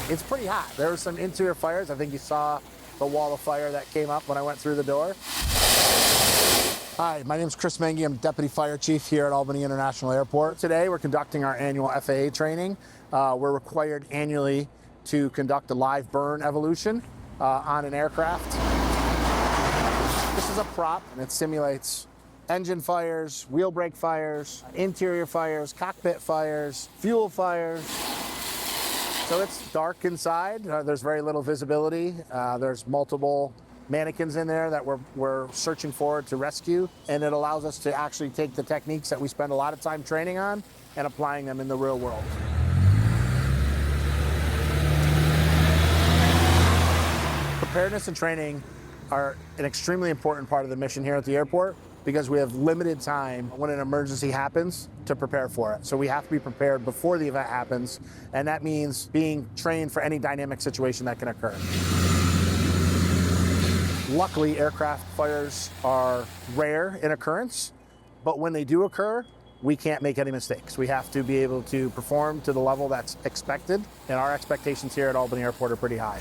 It's pretty hot. There were some interior fires. I think you saw the wall of fire that came up when I went through the door. Hi, my name is Chris Mengi. I'm Deputy Fire Chief here at Albany International Airport. Today we're conducting our annual FAA training. We're required annually to conduct a live burn evolution on an aircraft. This is a prop and it simulates engine fires, wheel brake fires, interior fires, cockpit fires, fuel fires. So it's dark inside. There's very little visibility. There's multiple mannequins in there that we're searching for to rescue, and it allows us to actually take the techniques that we spend a lot of time training on and applying them in the real world. Preparedness and training are an extremely important part of the mission here at the airport because we have limited time when an emergency happens to prepare for it. So we have to be prepared before the event happens, and that means being trained for any dynamic situation that can occur. Luckily, aircraft fires are rare in occurrence, but when they do occur, we can't make any mistakes. We have to be able to perform to the level that's expected, and our expectations here at Albany Airport are pretty high.